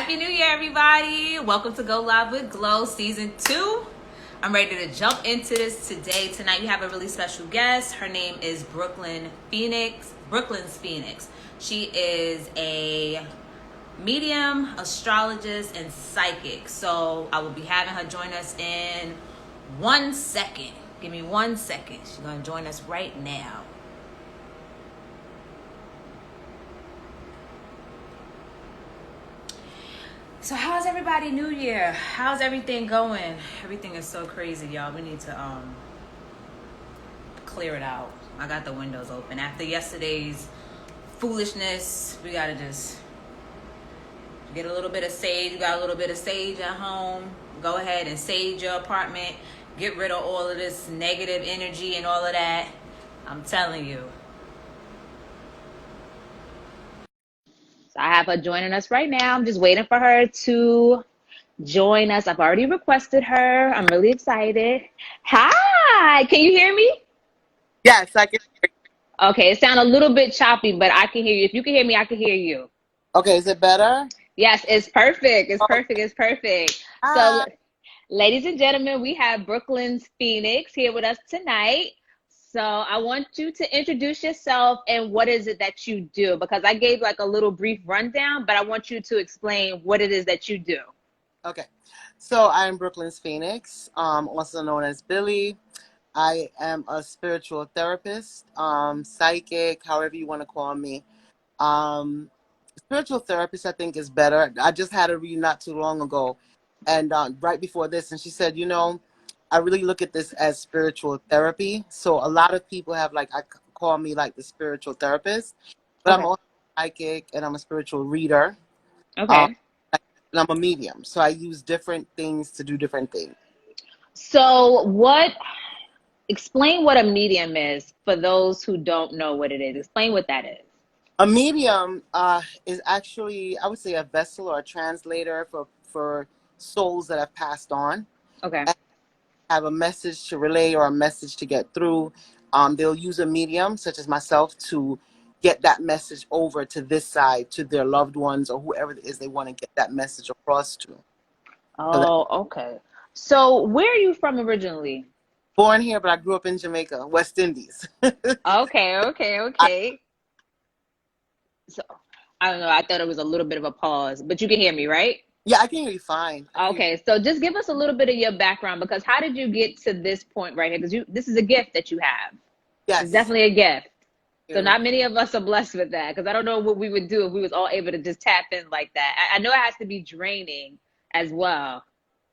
Happy New Year, everybody. Welcome to Go Live with Glow Season 2. I'm ready to jump into this today. Tonight we have a really special guest. Her name is Brooklyn's Phoenix. She is a medium, astrologist, and psychic. So I will be having her join us in 1 second. Give me 1 second. She's going to join us right now. So how's everybody New Year? How's everything going? Everything is so crazy, y'all. We need to clear it out. I got the windows open. After yesterday's foolishness, we gotta just get a little bit of sage. You got a little bit of sage at home. Go ahead and sage your apartment. Get rid of all of this negative energy and all of that. I'm telling you. So I have her joining us right now. I'm just waiting for her to join us. I've already requested her. I'm really excited. Hi, can you hear me? Yes, I can hear you. Okay, it sounds a little bit choppy, but I can hear you. If you can hear me, I can hear you. Okay, is it better? Yes, it's perfect. It's Okay. perfect. It's perfect. So, Hi. ladies and gentlemen, we have Brooklyn's Phoenix here with us tonight. So I want you to introduce yourself and what is it that you do? Because I gave like a little brief rundown, but I want you to explain what it is that you do. Okay, so I'm Brooklyn's Phoenix, also known as Billy. I am a spiritual therapist, psychic, however you want to call me. Um, Spiritual therapist, I think, is better. I just had a read not too long ago, and right before this, and she said, I really look at this as spiritual therapy. So a lot of people have call me like the spiritual therapist, but I'm Okay. also psychic and I'm a spiritual reader. Um, Okay. and I'm a medium, so I use different things to do different things. So explain what a medium is for those who don't know what it is. Explain what that is. A medium is actually, I would say, a vessel or a translator for souls that have passed on Okay. and have a message to relay or a message to get through. They'll use a medium, such as myself, to get that message over to this side, to their loved ones or whoever it is they want to get that message across to. So that, Oh, okay. So where are you from originally? born here, but I grew up in Jamaica, West Indies. Okay, okay, I, okay. So I don't know. I thought it was a little bit of a pause, but you can hear me, right? yeah, I can hear you fine. I can hear you. Okay, so just give us a little bit of your background because how did you get to this point right here? Because this is a gift that you have. It's Yes. definitely a gift. So You. not many of us are blessed with that because I don't know what we would do if we was all able to just tap in like that. I know it has to be draining as well.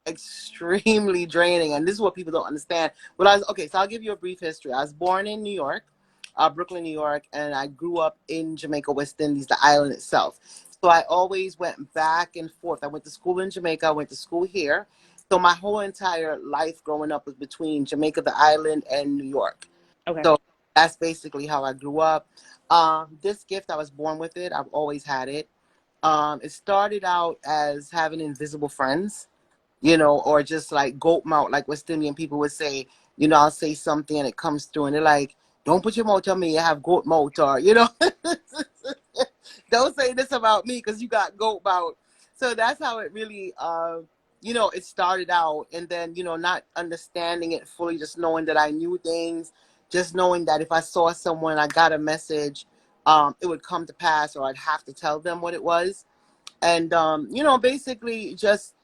Extremely draining, and this is what people don't understand. When I was okay, so I'll give you a brief history. I was born in New York, Brooklyn, New York, and I grew up in Jamaica, West Indies, the island itself. So I always went back and forth. I went to school in Jamaica, I went to school here. So my whole entire life growing up was between Jamaica, the island, and New York. Okay. So that's basically how I grew up. This gift, I was born with it. I've always had it. It started out as having invisible friends, or just like goat mouth, like West Indian people would say, I'll say something and it comes through and they're like, don't put your mouth on me, you have goat mouth, or, don't say this about me because you got goat mouth. So that's how it really, it started out. And then, not understanding it fully, just knowing that I knew things, just knowing that if I saw someone, I got a message, it would come to pass or I'd have to tell them what it was. And, basically just,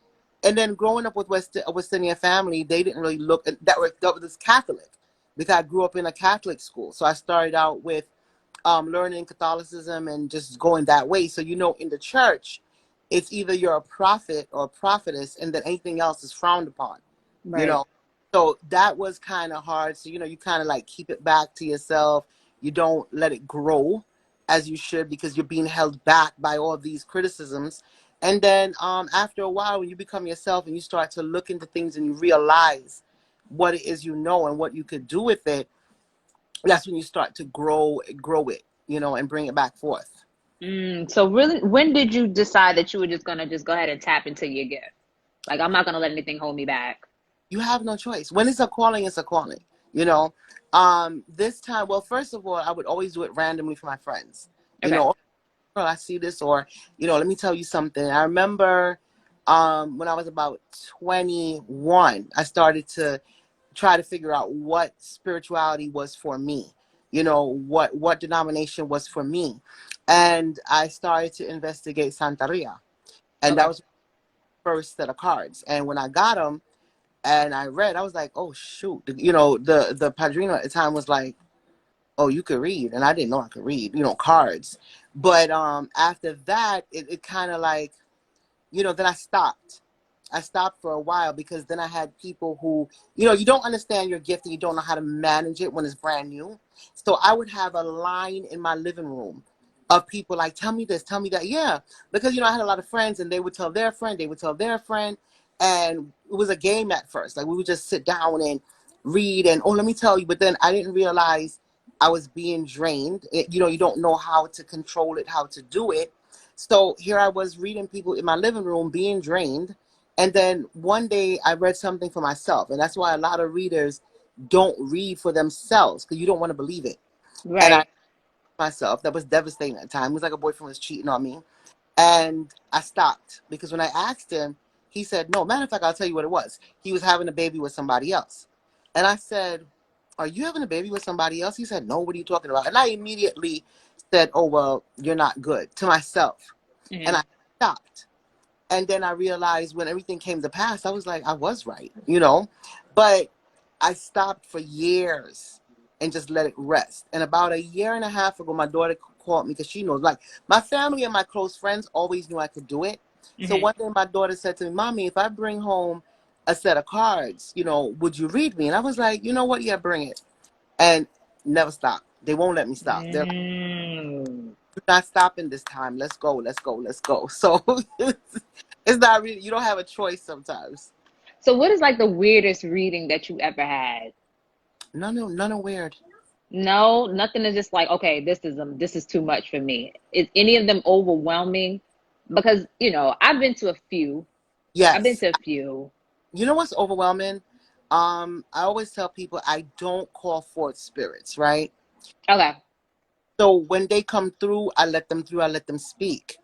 and then growing up with a West Indian family, they didn't really look at that was Catholic because I grew up in a Catholic school. So I started out with learning Catholicism and just going that way. So, in the church, it's either you're a prophet or a prophetess, and then anything else is frowned upon, you Right. know. So that was kind of hard. So, you kind of like keep it back to yourself. You don't let it grow as you should because you're being held back by all these criticisms. And then after a while, when you become yourself and you start to look into things and you realize what it is and what you could do with it, that's when you start to grow it, and bring it back forth. So really, when did you decide that you were just gonna just go ahead and tap into your gift? Like I'm not gonna let anything hold me back. You have no choice. When it's a calling, it's a calling. This time, well, first of all, I would always do it randomly for my friends. You Okay. know, girl, I see this, or, let me tell you something. I remember when I was about 21, I started to try to figure out what spirituality was for me, what denomination was for me. And I started to investigate Santeria. And that Okay. was the first set of cards. And when I got them and I read, I was like, oh, shoot. The padrino at the time was like, oh, you could read. And I didn't know I could read, cards. But after that, it kind of like, then I stopped. I stopped for a while because then I had people who, you don't understand your gift and you don't know how to manage it when it's brand new. So I would have a line in my living room of people like, tell me this, tell me that. Yeah. Because, I had a lot of friends and they would tell their friend, they would tell their friend. And it was a game at first. Like we would just sit down and read and, oh, let me tell you. But then I didn't realize I was being drained. You don't know how to control it, how to do it. So here I was reading people in my living room being drained. And then one day I read something for myself. And that's why a lot of readers don't read for themselves because you don't want to believe it. And I Right. myself, that was devastating at the time. It was like a boyfriend was cheating on me. And I stopped because when I asked him, he said, no, matter of fact, I'll tell you what it was. He was having a baby with somebody else. And I said, are you having a baby with somebody else? He said, no, what are you talking about? And I immediately said, oh, well, you're not good, to myself. And Hmm. I stopped. And then I realized when everything came to pass, I was like, I was right, but I stopped for years and just let it rest. And about a year and a half ago, my daughter called me because she knows, like, my family and my close friends always knew I could do it. So Hmm. one day my daughter said to me, Mommy, if I bring home a set of cards, would you read me? And I was like, you know what? Yeah, bring it. And never stop. They won't let me stop. They're like, Mm. you're not stopping this time. Let's go, let's go, let's go. So it's not really, you don't have a choice sometimes. So what is like the weirdest reading that you ever had? None are weird. No, nothing is just like, okay, this is too much for me. Is any of them overwhelming? Because, I've been to a few. I've been Yes. to a few. You know what's overwhelming? I always tell people I don't call forth spirits, right? Okay. So when they come through, I let them through, I let them speak.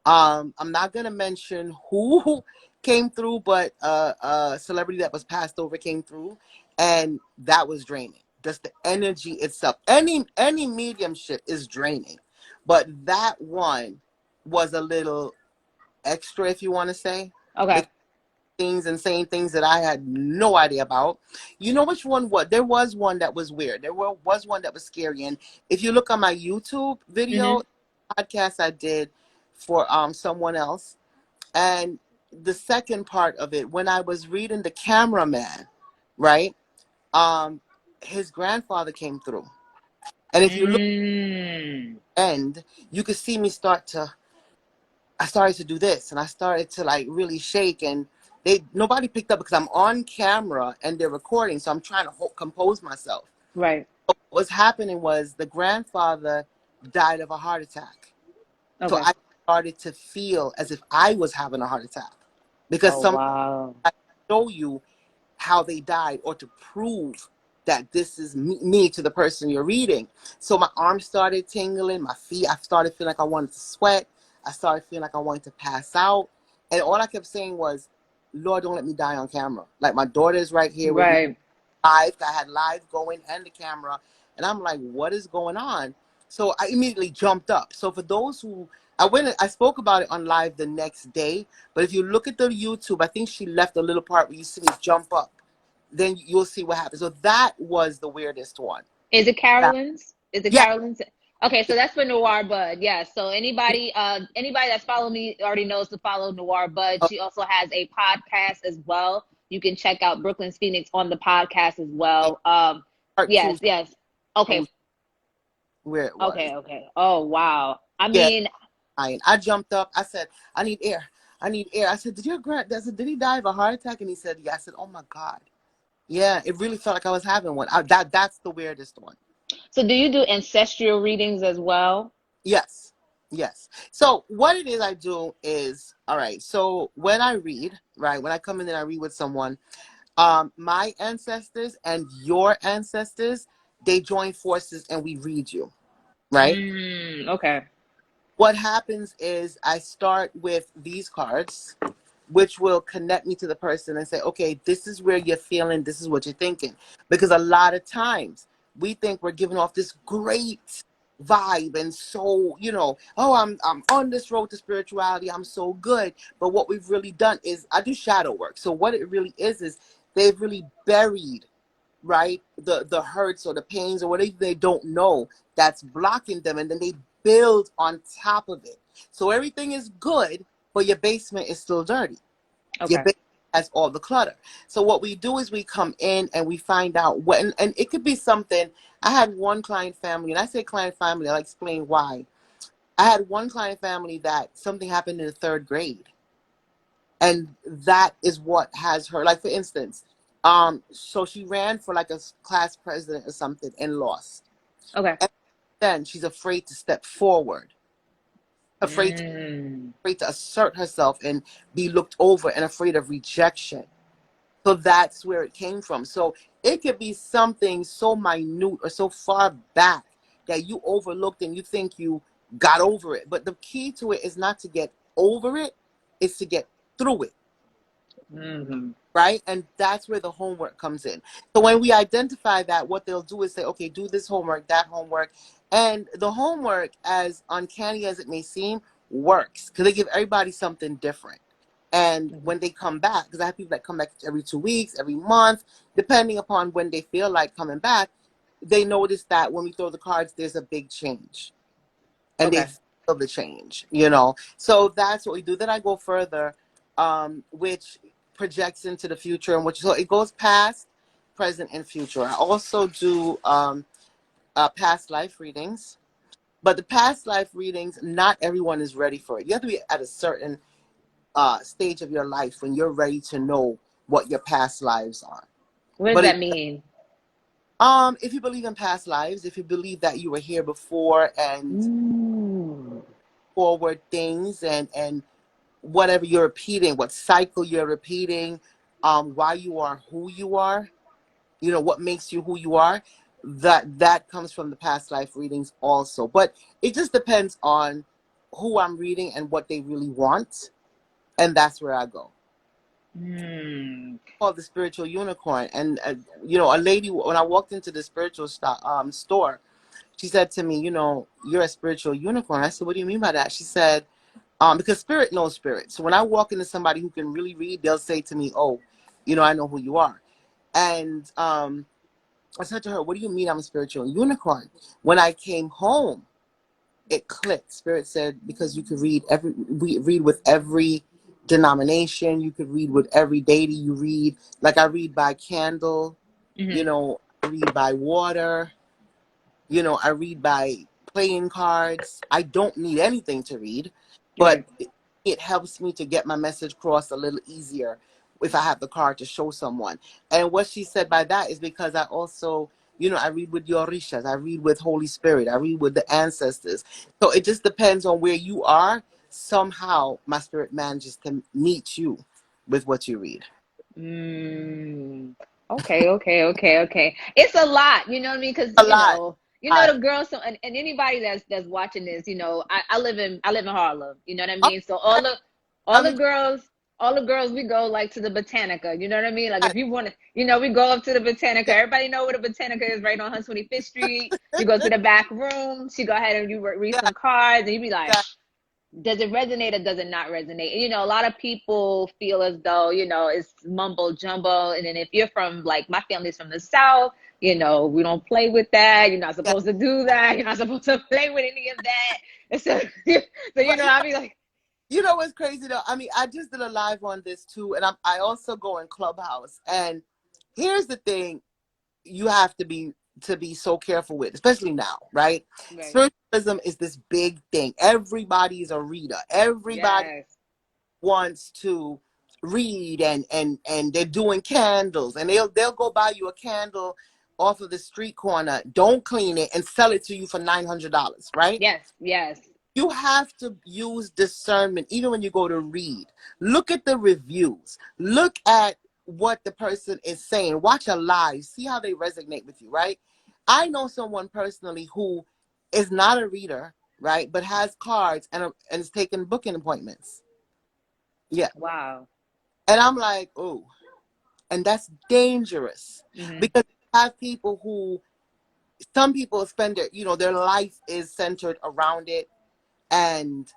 I'm not gonna mention who came through, but a celebrity that was passed over came through, and that was draining. Just the energy itself. Any mediumship is draining, but that one was a little extra, if you want to say, Okay. because things and saying things that I had no idea about. You know which one? What there was one that was weird. Was one that was scary, and if you look on my YouTube Hmm. video podcast I did for someone else. And the second part of it, when I was reading the cameraman, right? Um, his grandfather came through. And if you look Mm. at the end, you could see me I started to do this and I started to like really shake and nobody picked up because I'm on camera and they're recording. So I'm trying to compose myself. Right. What's happening was the grandfather died of a heart attack. So Okay. I started to feel as if I was having a heart attack because Oh, some wow. I show you how they died or to prove that this is me to the person you're reading. So my arms started tingling, my feet, I started feeling like I wanted to sweat. I started feeling like I wanted to pass out. And all I kept saying was, Lord, don't let me die on camera. Like my daughter is right here with me Right. live. I had live going and the camera. And I'm like, what is going on? So I immediately jumped up. So for those who I spoke about it on live the next day, but if you look at the YouTube, I think she left a little part where you see me jump up. Then you'll see what happens. So that was the weirdest one. Is it Yeah. Carolyn's? Is it Yeah. Carolyn's? Okay, so that's for Noir Bud. Yeah. So anybody that's followed me already knows to follow Noir Bud. Oh, She also has a podcast as well. You can check out Brooklyn's Phoenix on the podcast as and well. part two Yes, yes. Okay, shows where it was. okay, okay. Oh wow. I Yeah. mean, I jumped up. I said, I need air. I need air. I said, I said, did he die of a heart attack? And he said, yeah. I said, oh my God. Yeah, it really felt like I was having one. That's the weirdest one. so do you do ancestral readings as well? Yes. Yes. So what it is I do is, all right. So when I read, right, when I come in and I read with someone, my ancestors and your ancestors, they join forces and we read you, right? Mm, okay. What happens is I start with these cards, which will connect me to the person and say, okay, this is where you're feeling, this is what you're thinking. Because a lot of times we think we're giving off this great vibe and so, oh, I'm on this road to spirituality, I'm so good. But what we've really done is I do shadow work. So what it really is they've really buried, right, the hurts or the pains or whatever they don't know that's blocking them, and then they build on top of it. So everything is good, but your basement is still dirty. Your Okay. basement has all the clutter. So what we do is we come in and we find out what, and it could be something. I had one client family, and I say client family, I'll explain why. I had one client family that something happened in the third grade, and that is what has her, like, for instance, so she ran for like a class president or something and lost. Okay. And then she's afraid to step forward, afraid to, Mm. afraid to assert herself and be looked over, and afraid of rejection. So that's where it came from. So it could be something so minute or so far back that you overlooked and you think you got over it. But the key to it is not to get over it, it's to get through it. Mm-hmm. Right? And that's where the homework comes in. So when we identify that, what they'll do is say, okay, do this homework, that homework. And the homework, as uncanny as it may seem, works because they give everybody something different. And Mm-hmm. when they come back, because I have people that come back every 2 weeks, every month, depending upon when they feel like coming back, they notice that when we throw the cards, there's a big change. And they Okay. feel the change. So that's what we do. Then I go further, which projects into the future, and which, so it goes past, present, and future. I also do past life readings, but the past life readings, not everyone is ready for it. You have to be at a certain stage of your life when you're ready to know what your past lives are. What does But that mean? if you believe in past lives, if you believe that you were here before and Mm. forward things, and whatever you're repeating, what cycle you're repeating, why you are who you are, what makes you who you are, that comes from the past life readings also. But it just depends on who I'm reading and what they really want, and that's where I go. Mm. Called the spiritual unicorn, and a lady, when I walked into the spiritual store, she said to me, you're a spiritual unicorn. I said, what do you mean by that? She said, because spirit knows spirit. So when I walk into somebody who can really read, they'll say to me, oh, I know who you are. And I said to her, what do you mean I'm a spiritual unicorn? When I came home, it clicked. Spirit said, because you could read with every denomination, you could read with every deity you read. Like I read by candle, Mm-hmm. I read by water, I read by playing cards. I don't need anything to read, but Right. it helps me to get my message across a little easier if I have the card to show someone. And what she said by that is because I also, I read with your Orishas, I read with Holy Spirit, I read with the ancestors. So it just depends on where you are. Somehow my spirit manages to meet you with what you read. Mm. Okay, okay, okay, okay. It's a lot, you know what I mean? Because A lot. the girls. So, and anybody that's watching this, I live in Harlem. You know what I Oh, mean? So all the all I'm the in, girls, we go like to the Botanica. You know what I mean? Like if you want to, we go up to the Botanica. Everybody know where the Botanica is, right on 125th Street. You go to the back room. She go ahead and you read yeah, some cards, and you be like, yeah, does it resonate or does it not resonate? And, a lot of people feel as though, it's mumbo jumbo. And then if you're from, like, my family's from the South, we don't play with that. You're not yeah. supposed to do that. You're not supposed to play with any of that. And so, But I'll be like, you know what's crazy though? I mean, I just did a live on this too, and I also go in Clubhouse. And here's the thing: you have to be so careful with, especially now, right? right. Spiritualism is this big thing. Everybody is a reader. Everybody Yes. wants to read, and they're doing candles, and they'll go buy you a candle off of the street corner. Don't clean it and sell it to you for $900, right? Yes. Yes. You have to use discernment even when you go to read. Look at the reviews. Look at what the person is saying. Watch a live. See how they resonate with you, right? I know someone personally who is not a reader, right? But has cards and is taking booking appointments. Yeah. Wow. And I'm like, oh, and that's dangerous Mm-hmm. because you have people who, some people spend their, their life is centered around it. And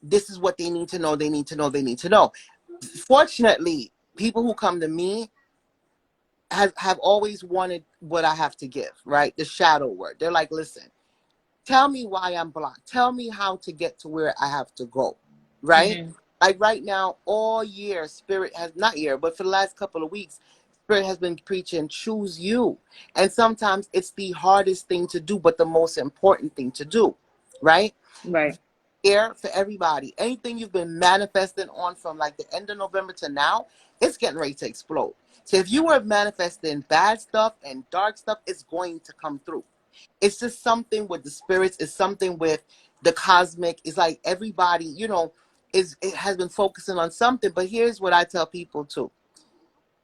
this is what they need to know. They need to know. They need to know. Fortunately, people who come to me have always wanted what I have to give, right? The shadow work. They're like, listen, tell me why I'm blocked. Tell me how to get to where I have to go, right? Mm-hmm. Like right now, all year, Spirit has, not year, but for the last couple of weeks, Spirit has been preaching, choose you. And sometimes it's the hardest thing to do, but the most important thing to do, right? Right. Here for everybody. Anything you've been manifesting on from like the end of November to now, it's getting ready to explode. So if you were manifesting bad stuff and dark stuff, it's going to come through. It's just something with the spirits. It's something with the cosmic. It's like everybody, it has been focusing on something. But here's what I tell people too: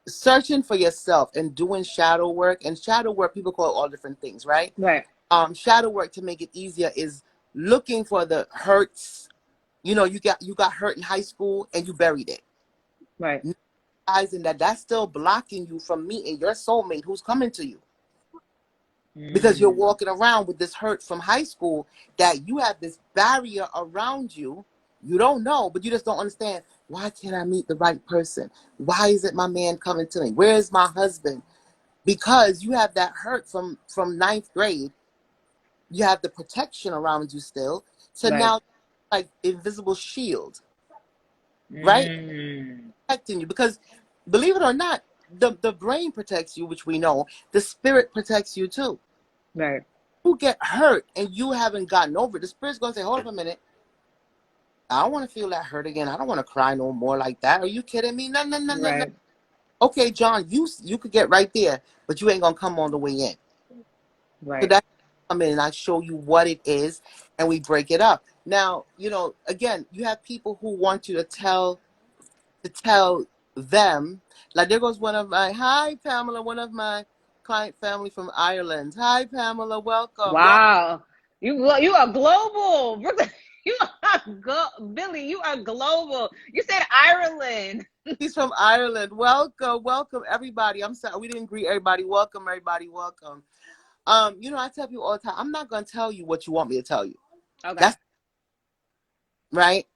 searching for yourself and doing shadow work. And shadow work, people call it all different things, right? Right. Shadow work, to make it easier, is looking for the hurts. You got hurt in high school and you buried it. Right. Realizing that that's still blocking you from meeting your soulmate who's coming to you. Because you're Mm. walking around with this hurt from high school, that you have this barrier around you. You don't know, but you just don't understand. Why can't I meet the right person? Why isn't my man coming to me? Where's my husband? Because you have that hurt from ninth grade. You have the protection around you still. So Right. now, like invisible shield, right? Mm. Protecting you, because believe it or not, the brain protects you, which we know. The spirit protects you too. Right. You get hurt and you haven't gotten over it, the spirit's going to say, hold up a minute. I don't want to feel that hurt again. I don't want to cry no more like that. Are you kidding me? No, no, no, no, no. Right. Okay, John, you could get right there, but you ain't going to come on the way in. So Right. that come in and I show you what it is and we break it up. Now, again, you have people who want you to tell them, like there goes one of my, hi Pamela, one of my client family from Ireland. Hi Pamela, welcome. Y'all, Wow. You are global. You are Billy, you are global. You said Ireland. he's from Ireland. Welcome, welcome everybody. I'm sorry we didn't greet everybody. Welcome everybody, welcome. I tell people all the time, I'm not gonna tell you what you want me to tell you. Okay. That's right.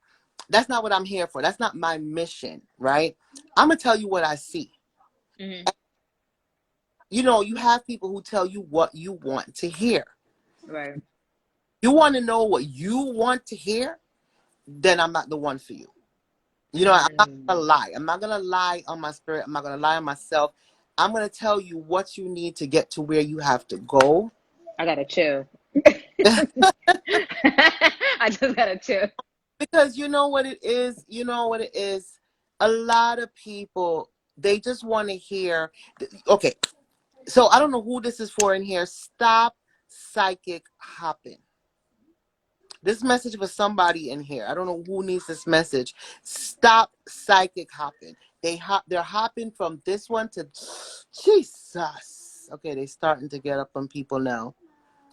That's not what I'm here for. That's not my mission, right? I'm gonna tell you what I see. Mm-hmm. You have people who tell you what you want to hear. Right. You want to know what you want to hear, then I'm not the one for you. I'm not gonna Mm. lie. I'm not gonna lie on my spirit. I'm not gonna lie on myself. I'm gonna tell you what you need to get to where you have to go. I gotta chill. I just gotta chill. Because you know what it is. You know what it is. A lot of people, they just want to hear. Okay, so I don't know who this is for in here. Stop psychic hopping. This message for somebody in here. I don't know who needs this message. Stop psychic hopping. They're hopping from this one to Jesus. Okay, they starting to get up on people now.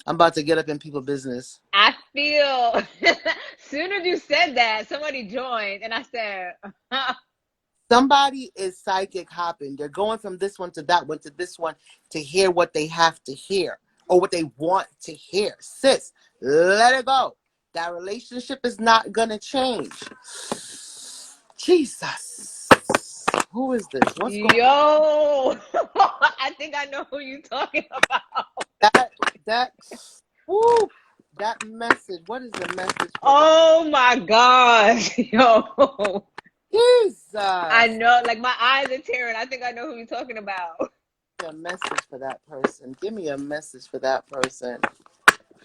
I'm about to get up in people's business. I feel soon as you said that, somebody joined and I said, Somebody is psychic hopping. They're going from this one to that one to this one to hear what they have to hear or what they want to hear. Sis, let it go. That relationship is not going to change. Jesus. Who is this? What's going yo, I think I know who you're talking about. on? That, woo, that message. What is the message for that? Oh my gosh, yo. I Jesus. know, like my eyes are tearing. I think I know who you're talking about. A message for that person. Give me a message for that person.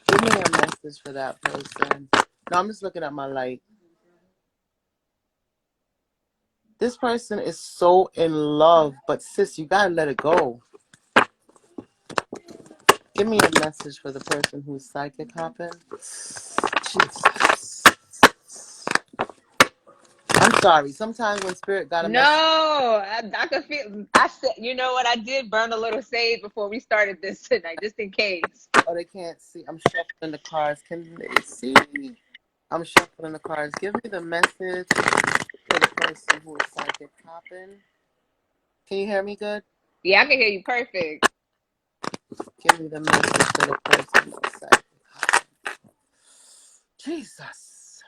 Give me a message for that person. No, I'm just looking at my light. This person is so in love, but sis, you gotta let it go. Give me a message for the person who's psychic hopping. Jesus. sorry. Sometimes when spirit got a No, message, I could feel. I said, you know what? I did burn a little sage before we started this tonight, just in case. oh, they can't see. I'm shuffling the cards. Can they see? I'm shuffling the cards. Give me the message for the person who is psychic hopping. Can you hear me good? Yeah, I can hear you perfect. Give me the message for the person who is psychic hopping. Jesus.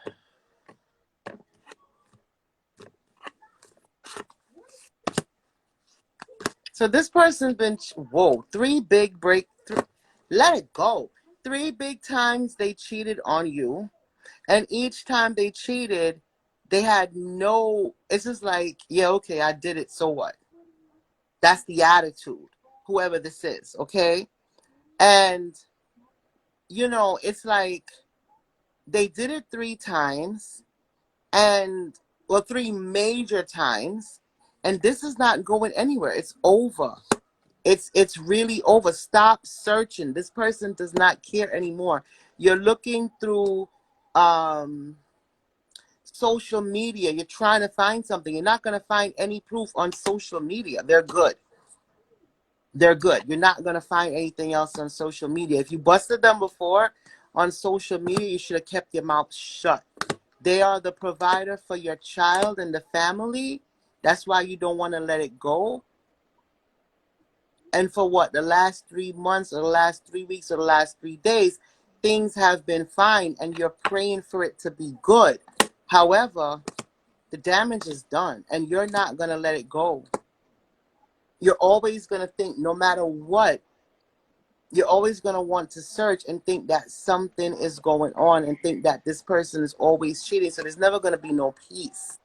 So this person's been, whoa, three big breakthrough. Let it go. 3 big times they cheated on you. And each time they cheated, they had no, it's just like, yeah, okay, I did it, so what? That's the attitude, whoever this is, okay? And, it's like they did it 3 times, and, well, 3 major times, and this is not going anywhere. It's over. It's really over. Stop searching. This person does not care anymore. You're looking through social media. You're trying to find something. You're not going to find any proof on social media. They're good. They're good. You're not going to find anything else on social media. If you busted them before on social media, you should have kept your mouth shut. They are the provider for your child and the family. That's why you don't want to let it go. And for what? The last 3 months or the last 3 weeks or the last 3 days, things have been fine and you're praying for it to be good. However, the damage is done and you're not going to let it go. You're always going to think, no matter what, you're always going to want to search and think that something is going on and think that this person is always cheating. So there's never going to be no peace.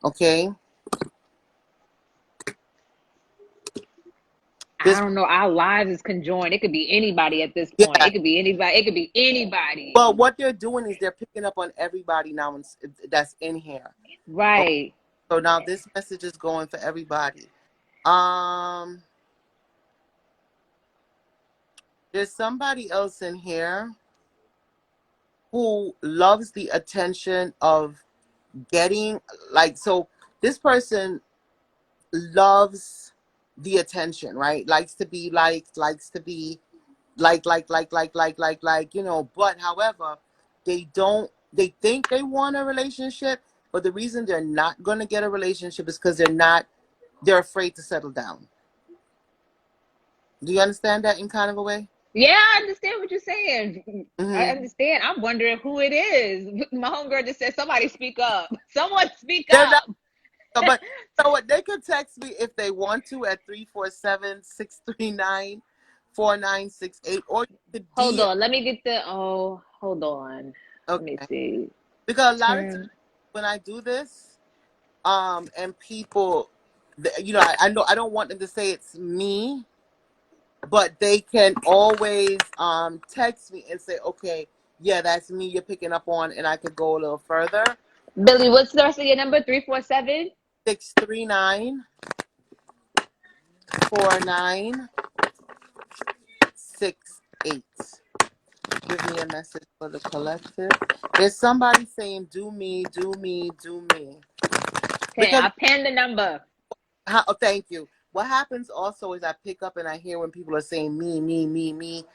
Okay? I don't know. Our lives is conjoined. It could be anybody at this point. Yeah. It could be anybody. It could be anybody. But what they're doing is they're picking up on everybody now that's in here. Okay? Right. So now this message is going for everybody. There's somebody else in here who loves the attention of getting, like, so this person loves the attention, right? Likes to be liked, likes to be but however, they think they want a relationship, but the reason they're not going to get a relationship is because they're afraid to settle down. Do you understand that in kind of a way? Yeah, I understand what you're saying. I Mm-hmm. understand. I'm wondering who it is. My homegirl just said, somebody speak up. Someone speak They're not, up. but so what, they could text me if they want to at 347-639-4968, or you could Hold DM. on. Let me get hold on. Let me Okay. see. Because a lot of times Turn. when I do this, and people, I know I don't want them to say it's me, but they can always text me and say, okay, yeah, that's me you're picking up on, and I could go a little further. Billy, what's the rest of your number? 347? 639-4968. Give me a message for the collective. There's somebody saying, do me, do me, do me. Okay, Because, I pinned the number. oh, thank you. What happens also is I pick up and I hear when people are saying me, me, me, me.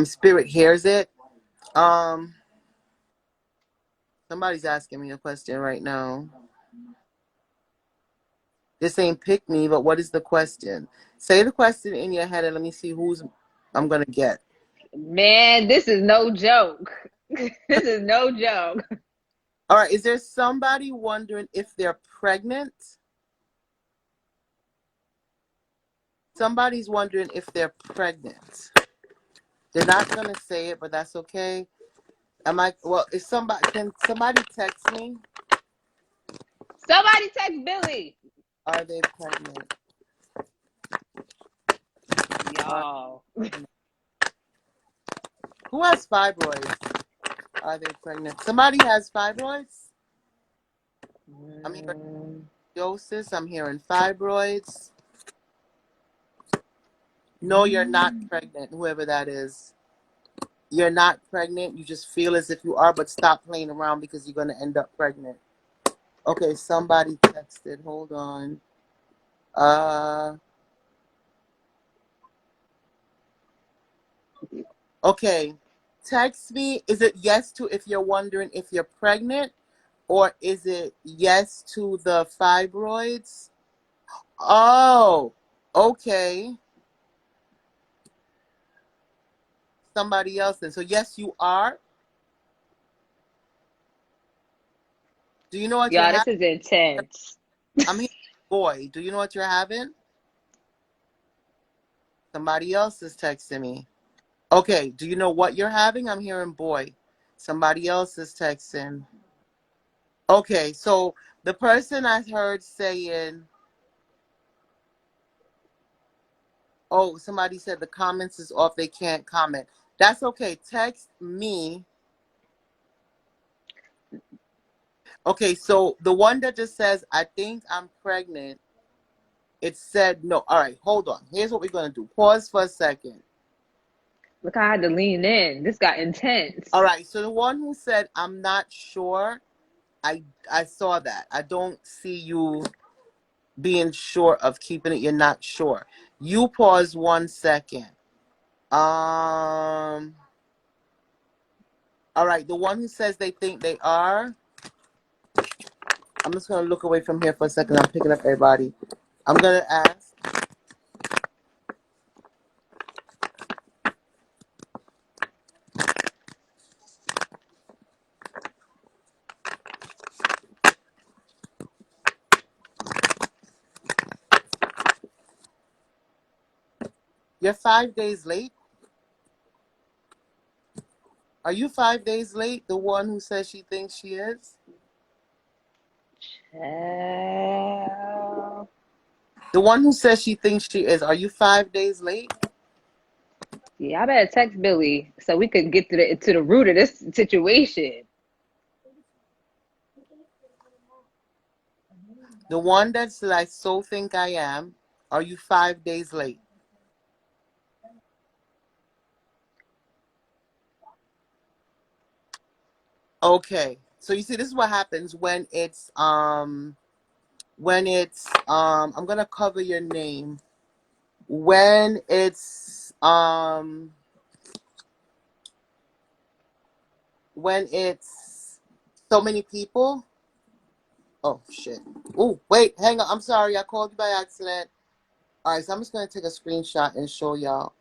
Spirit hears it. Somebody's asking me a question right now. This ain't pick me, but what is the question? Say the question in your head and let me see who's I'm gonna get. Man, this is no joke. This is no joke. All right, is there somebody wondering if they're pregnant? Somebody's wondering if they're pregnant. They're not gonna say it, but that's okay. Can somebody text me? Somebody text Billy. Are they pregnant? Y'all. Who has fibroids? Are they pregnant? Somebody has fibroids? I'm hearing endometriosis. I'm hearing fibroids. No, you're not pregnant, whoever that is. You're not pregnant. You just feel as if you are, but stop playing around because you're going to end up pregnant. Okay, somebody texted. Hold on. Uh, okay. Text me. Is it yes to if you're wondering if you're pregnant, or is it yes to the fibroids? Oh, okay. Somebody else then. So yes, you are. Do you know what you're Y'all, this having? is intense. I'm here, boy. Do you know what you're having? Somebody else is texting me. Okay. Do you know what you're having? I'm hearing boy. Somebody else is texting. Okay. So the person I heard saying, oh, somebody said the comments is off. They can't comment. That's okay. Text me. Okay. So the one that just says, I think I'm pregnant. It said no. All right. Hold on. Here's what we're going to do. Pause for a second. Look, I had to lean in. This got intense. All right. So the one who said, I'm not sure. I saw that. I don't see you being sure of keeping it. You're not sure. You pause 1 second. All right. The one who says they think they are. I'm just gonna look away from here for a second. I'm picking up everybody. I'm gonna ask. You're 5 days late. Are you 5 days late? The one who says she thinks she is. Child. The one who says she thinks she is. Are you 5 days late? Yeah, I better text Billy so we could get to the root of this situation. The one that's like, so think I am. Are you 5 days late? Okay. So you see, this is what happens I'm gonna cover your name. When it's so many people. Oh shit. Oh, wait, hang on. I'm sorry, I called you by accident. All right, so I'm just gonna take a screenshot and show y'all.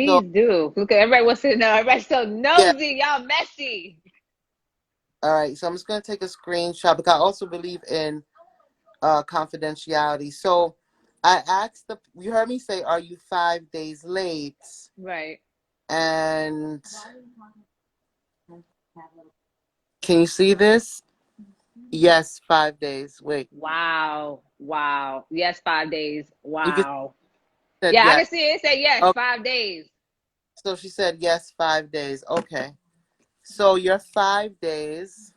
So Please do. Look, everybody wants to know. Everybody's so yeah, nosy. Y'all messy. all right. So I'm just gonna take a screenshot because I also believe in confidentiality. So I asked you heard me say, are you 5 days late? Right. And can you see this? Yes, 5 days. Wait, Wow. Wow. Yes, 5 days. you can Wow. said Yeah, I yes. can see it. It said yes, Okay, 5 days. so she said yes, 5 days. Okay, so your 5 days.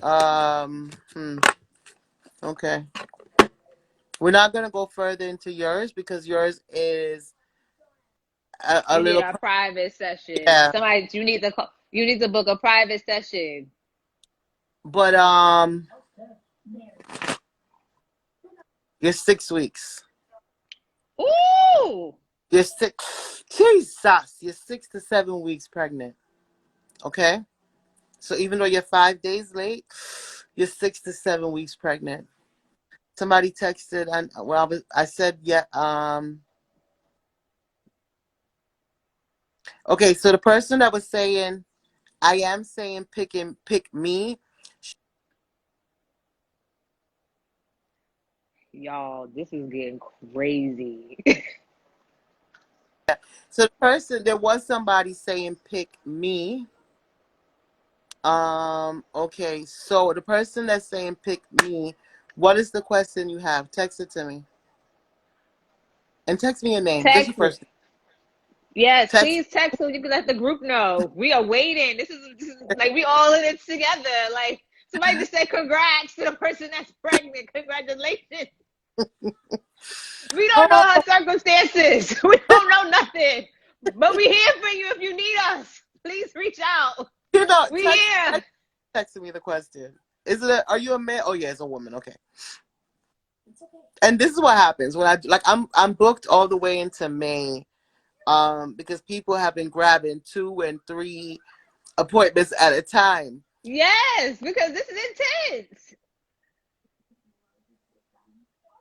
Um, hmm, okay, we're not gonna go further into yours because yours is a We need little. a private session. Yeah, Somebody, you need to book a private session. but you're 6 weeks. Ooh. You're six. Jesus, you're 6 to 7 weeks pregnant. Okay, so even though you're 5 days late, you're 6 to 7 weeks pregnant. Somebody texted, and well, I said yeah. Okay, so the person that was saying, I am saying pick me. Y'all, this is getting crazy. So there was somebody saying pick me. Okay, so the person that's saying pick me, what is the question you have? Text it to me. And text me your name. Just your Text. first name. Yes, Text. please text so you can let the group know. We are waiting. This is like we all in it together. Like somebody just say congrats to the person that's pregnant. Congratulations. We don't know her Oh, circumstances. We don't know nothing. But we here for you if you need us. Please reach out. We text here. texting me the question. Is it? Are you a man? Oh yeah, it's a woman. Okay. And this is what happens when I'm booked all the way into May, because people have been grabbing 2 and 3 appointments at a time. Yes, because this is intense.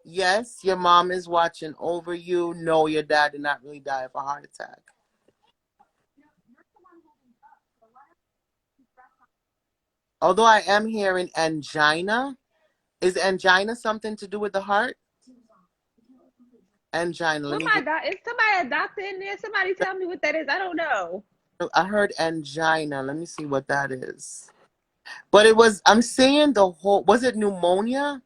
Yes, your mom is watching over you. No, your dad did not really die of a heart attack. Although I am hearing angina. Is angina something to do with the heart? Angina. Let What me my get. doc? Is somebody a doctor in there? Somebody tell me what that is. I don't know. I heard angina. Let me see what that is. But it was. I'm saying the whole. Was it pneumonia?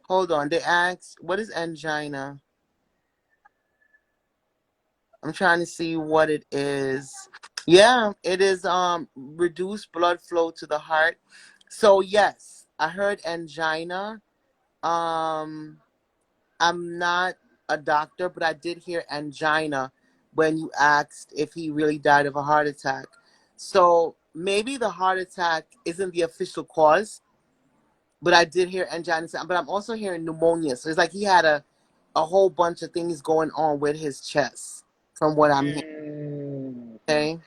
Hold on. They asked, "What is angina?" I'm trying to see what it is. Yeah, it is reduced blood flow to the heart. So yes, I heard angina. Um I'm not a doctor, but I did hear angina when you asked if he really died of a heart attack. So maybe the heart attack isn't the official cause, but I did hear angina. But I'm also hearing pneumonia. So it's like he had a whole bunch of things going on with his chest, from what I'm hearing. Mm. Okay.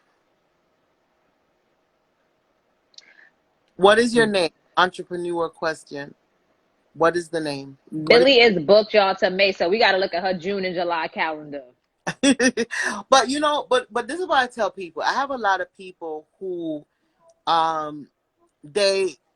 What is your name? Entrepreneur question. What is the name? What Billy is booked, y'all, to May, so we got to look at her June and July calendar. is but but this is what I tell people. I have a lot of people who um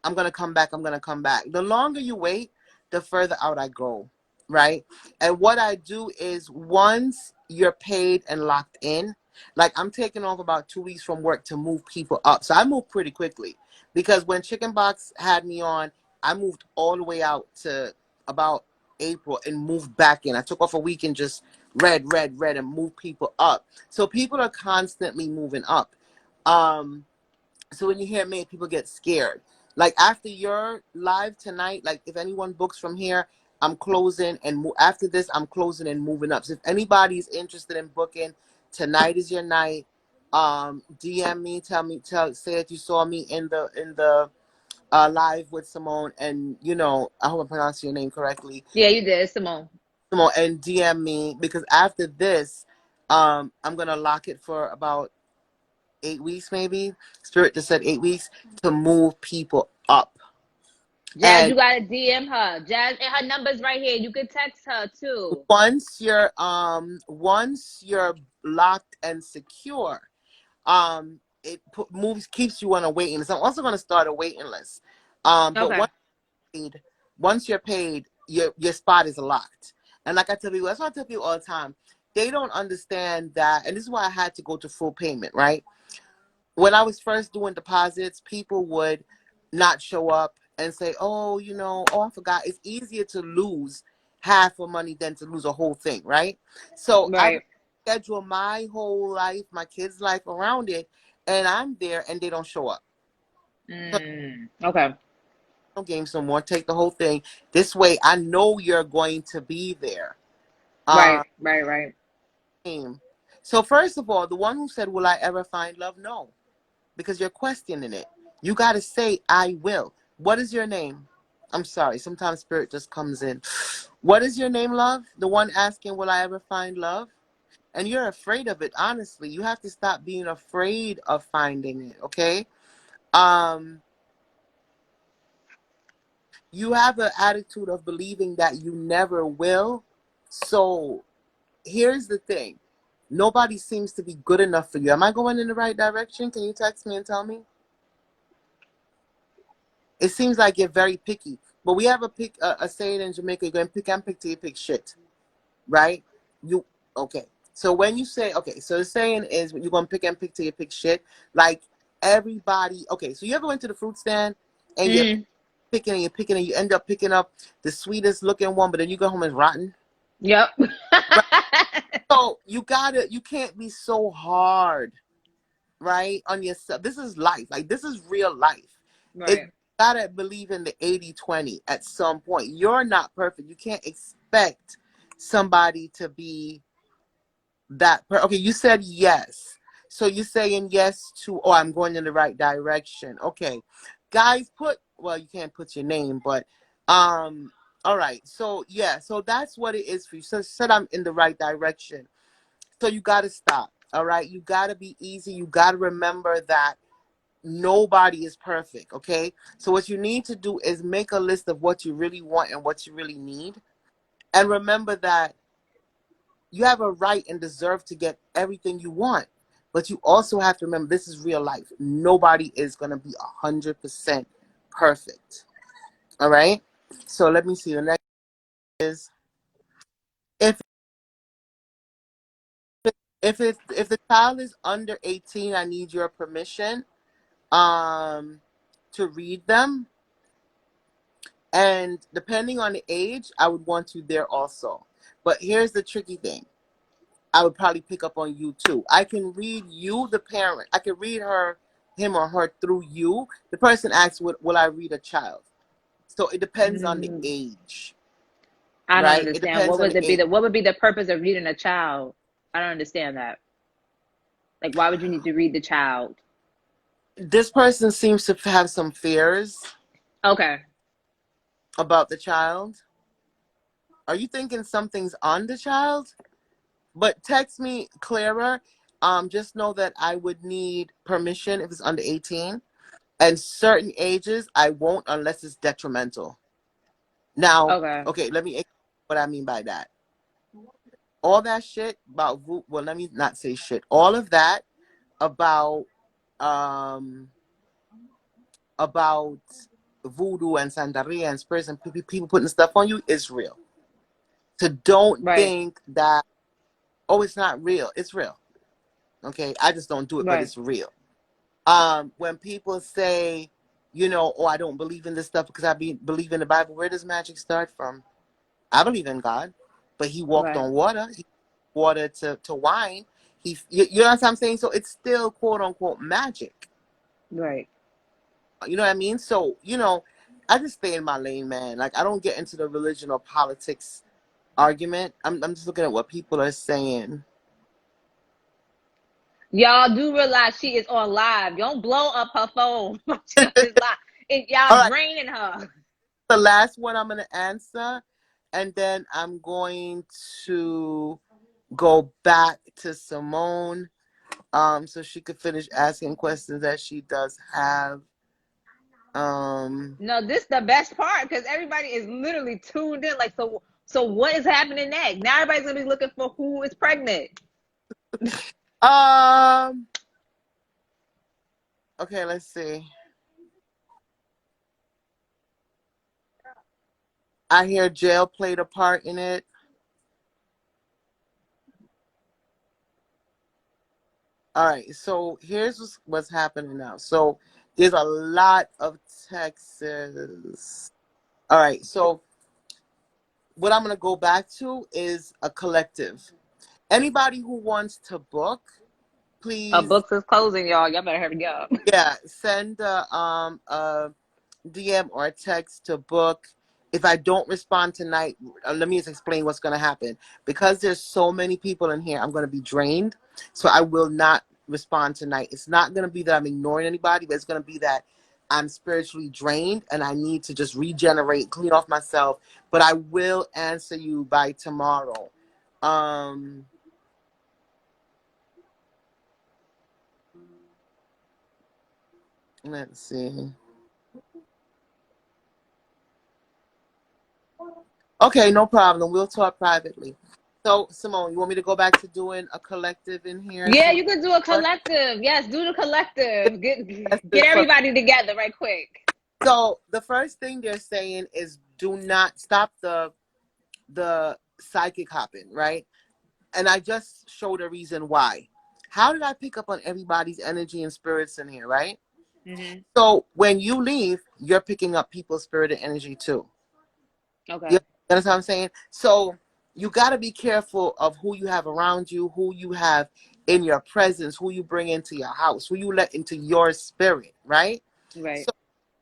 I'm gonna come back, I'm gonna come back. The longer you wait, the further out I go, right? And what I do is, once you're paid and locked in, like I'm taking off about 2 weeks from work to move people up. So I move pretty quickly, because when Chicken Box had me on, I moved all the way out to about April and moved back in. I took off a week and just read and moved people up. So people are constantly moving up. So when you hear me, people get scared. Like after your live tonight, like if anyone books from here, I'm closing, and after this, I'm closing and moving up. So if anybody's interested in booking, tonight is your night. DM me, say that you saw me in the live with Simone, and I hope I pronounced your name correctly, Yeah, you did, Simone. Simone, and DM me, because after this, I'm gonna lock it for about 8 weeks, maybe. Spirit just said 8 weeks to move people up. Jazz, And you got to DM her. Jazz, and her number's right here. You can text her too. once you're locked and secure, moves keeps you on a waiting list. I'm also going to start a waiting list. But Okay. once you're paid, your spot is locked. And like I tell people, that's what I tell people all the time. They don't understand that, and this is why I had to go to full payment, right? When I was first doing deposits, people would not show up and say, "Oh, oh, I forgot." It's easier to lose half of money than to lose a whole thing, right? So I Right. schedule my whole life, my kids' life around it, and I'm there, and they don't show up. So Okay. no games no more. Take the whole thing. This way, I know you're going to be there. Right. Um, Right. Right. so first of all, the one who said, "Will I ever find love?" No, because you're questioning it. You got to say, "I will." What is your name? I'm sorry. Sometimes spirit just comes in. What is your name, love? The one asking, "Will I ever find love?" And you're afraid of it. Honestly, you have to stop being afraid of finding it. Okay. Um, you have the attitude of believing that you never will. So here's the thing. Nobody seems to be good enough for you. Am I going in the right direction? Can you text me and tell me? It seems like you're very picky. But we have a saying in Jamaica: you're going to pick and pick till you pick shit, right? You okay? So when you say okay, so the saying is you're going to pick and pick till you pick shit. Like everybody. Okay, so you ever went to the fruit stand and you're Mm. picking and you're picking and you end up picking up the sweetest looking one, but then you go home and it's rotten. Yep. Right? So you can't be so hard, right, on yourself. This is life. Like this is real life. It Right. gotta believe in the 80-20 at some point. You're not perfect. You can't expect somebody to be okay, you said yes. So you're saying yes to, oh, I'm going in the right direction. Okay. Guys, well, you can't put your name, but all right. So yeah, so that's what it is for you. So said I'm in the right direction. So you got to stop. All right, you got to be easy. You got to remember that nobody is perfect. Okay, so what you need to do is make a list of what you really want and what you really need, and remember that you have a right and deserve to get everything you want. But you also have to remember this is real life. Nobody is going to be 100% perfect. All right. So let me see. The next is if if the child is under 18, I need your permission to read them. And depending on the age, I would want you there also. But here's the tricky thing. I would probably pick up on you too. I can read you, the parent. I can read him or her through you. The person asks, will I read a child? So it depends on the Mm, age, I don't right? It understand. depends on the age. What would be the purpose of reading a child? I don't understand that. Like, why would you need to read the child? This person seems to have some fears Okay. about the child. Are you thinking something's on the child? But text me clearer. Just know that I would need permission if it's under 18. And certain ages, I won't unless it's detrimental. Now, Okay. okay, let me explain what I mean by that. All that shit about well, let me not say shit. All of that about um about voodoo and santeria and spirits and people putting stuff on you is real. So don't Right. think that, oh, it's not real. It's real. Okay, I just don't do it, but Right. it's real. When people say, oh, I don't believe in this stuff because believe in the Bible, where does magic start from? I believe in God, but he walked Right. on water. He water to wine. You know what I'm saying? So it's still quote unquote magic. Right. You know what I mean? So, I just stay in my lane, man. Like, I don't get into the religion or politics argument. I'm just looking at what people are saying. Y'all do realize she is on live. Don't blow up her phone. She on this live. All Y'all right. draining her. The last one I'm going to answer, and then I'm going to go back to Simone, so she could finish asking questions that she does have. No, this is the best part because everybody is literally tuned in. Like, so what is happening next? Now everybody's gonna be looking for who is pregnant. um, okay, let's see. I hear jail played a part in it. All right, so here's what's happening now. So there's a lot of Texas. All right, so what I'm going to go back to is a collective. Anybody who wants to book, please, Books is closing, y'all. Y'all better hurry up. yeah, send a DM or a text to book. If I don't respond tonight, let me just explain what's going to happen. Because there's so many people in here, I'm going to be drained. So I will not respond tonight. It's not going to be that I'm ignoring anybody, but it's going to be that I'm spiritually drained and I need to just regenerate, clean off myself. But I will answer you by tomorrow. Let's see. Okay, no problem. We'll talk privately. So, Simone, you want me to go back to doing a collective in here? Yeah, See you can do a what collective. Yes, do the collective. Get that's for. everybody together right quick. So the first thing they're saying is do not stop the psychic hopping, right? And I just showed a reason why. How did I pick up on everybody's energy and spirits in here, right? Hmm. So when you leave, you're picking up people's spirit and energy too. You Okay. understand what I'm saying? So you got to be careful of who you have around you, who you have in your presence, who you bring into your house, who you let into your spirit, right? Right. So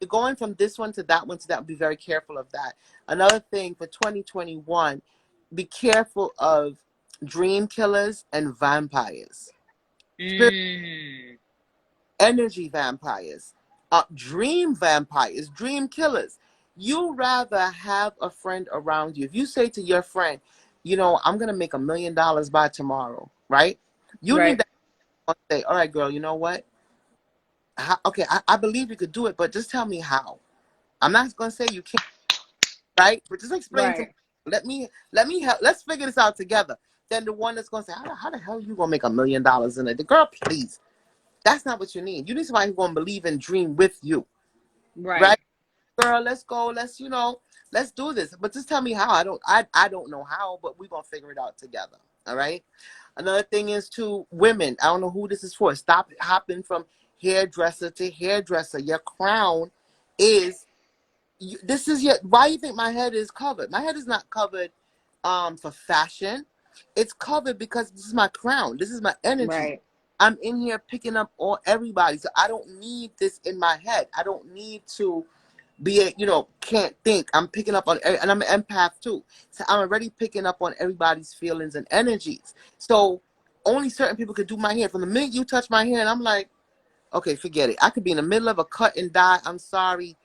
you're going from this one to that one to that. Be very careful of that. Another thing for 2021, be careful of dream killers and vampires. Spirit Mm. energy vampires. Dream vampires, dream killers. You rather have a friend around you. If you say to your friend, you know, I'm gonna make $1 million by tomorrow, right? You need Right. to say, all right, girl, you know what? Okay, I believe you could do it, but just tell me how. I'm not gonna say you can't, right? But just explain to me. Right. Let me help. Let's figure this out together. Then the one that's gonna say, how the hell are you gonna make $1 million in it? The girl, please. That's not what you need. You need somebody who's gonna believe and dream with you, right? Right. Girl, let's go. Let's do this. But just tell me how. I don't know how, but we're gonna figure it out together. All right. Another thing is to women. I don't know who this is for. Stop hopping from hairdresser to hairdresser. Your crown is this is your why you think my head is covered? My head is not covered for fashion. It's covered because this is my crown. This is my energy. Right. I'm in here picking up all everybody. So I don't need this in my head. I don't need to can't think. I'm picking up on, and I'm an empath too. So I'm already picking up on everybody's feelings and energies. So only certain people could do my hair. From the minute you touch my hair, and I'm like, okay, forget it. I could be in the middle of a cut and dye. I'm sorry.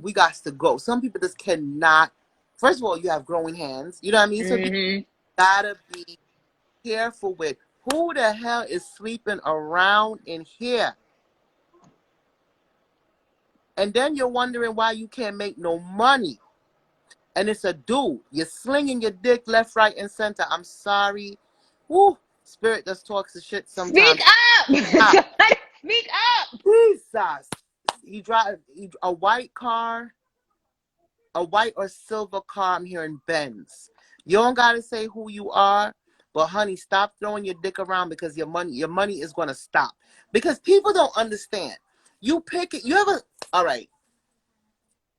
We got to go. Some people just cannot. First of all, you have growing hands. You know what I mean? So you Mm-hmm. gotta be careful with who the hell is sleeping around in here. And then you're wondering why you can't make no money. And it's a dude. You're slinging your dick left, right, and center. I'm sorry. Woo. Spirit just talks the shit Speak sometimes. up. Ah, Somebody speak up. Jesus. You drive a white car, a white or silver car. I'm hearing Benz. You don't gotta say who you are, but honey, stop throwing your dick around because your money is gonna stop. Because people don't understand. You pick it. You ever? All right.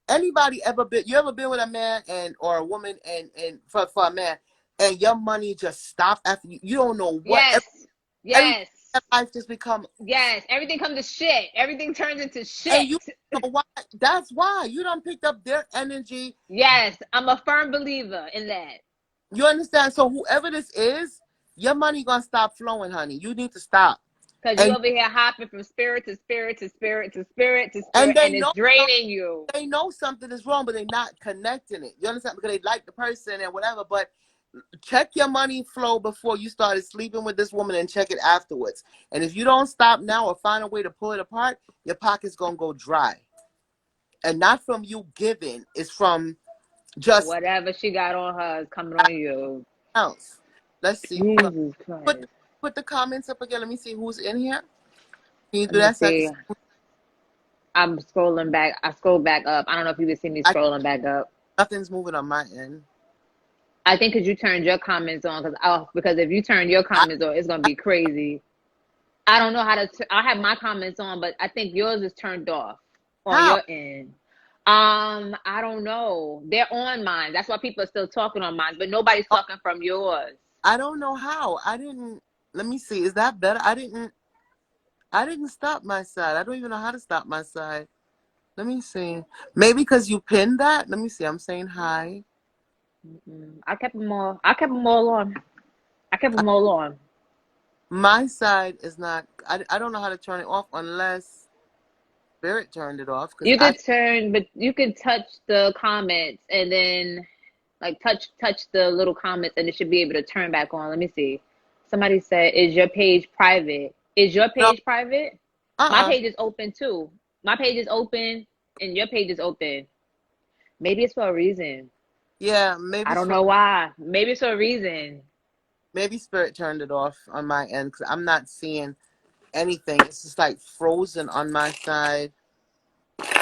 Anybody ever been? You ever been with a man and or a woman and for a man, and your money just stopped after you don't know what Yes. every Yes. life just become, Yes. Everything comes to shit. Everything turns into and you shit. know why? That's why you don't picked up their energy. Yes. I'm a firm believer in that. You understand? So whoever this is, your money gonna stop flowing, honey. You need to stop. Because you And over here hopping from spirit to spirit to spirit to spirit to and spirit, they and it's know draining you. they know something is wrong, but they're not connecting it. You understand? Because they like the person and whatever, but check your money flow before you started sleeping with this woman and check it afterwards. And if you don't stop now or find a way to pull it apart, your pocket's going to go dry. And not from you giving, it's from just Whatever she got on her is coming on you. else. Let's see. Jesus Put, Christ. put the comments up again. Let me see who's in here. Can you Let do me that so I can see. see? I'm scrolling back. I scrolled back up. I don't know if you can see me scrolling back up. Nothing's moving on my end. I think because you turned your comments on, because if you turn your I, comments on, it's gonna be crazy. I don't know how to. I have my comments on, but I think yours is turned off on how? your end. I don't know. They're on mine. That's why people are still talking on mine, but nobody's Oh, talking from yours. I don't know how. I didn't. Let me see. Is that better? I didn't. I didn't stop my side. I don't even know how to stop my side. Let me see. Maybe because you pinned that. Let me see. I'm saying hi. I kept them all. I kept them all on. I kept them all on. My side is not. I don't know how to turn it off unless Spirit turned it off. Because You could turn, but you could touch the comments and then like touch the little comments, and it should be able to turn back on. Let me see. Somebody said, "Is your page private? Is your no. page private?" My Uh-uh. page is open too. My page is open, and your page is open. Maybe it's for a reason. Yeah. I Maybe don't for know why. Maybe it's for a reason. maybe Spirit turned it off on my end because I'm not seeing anything. It's just like frozen on my side.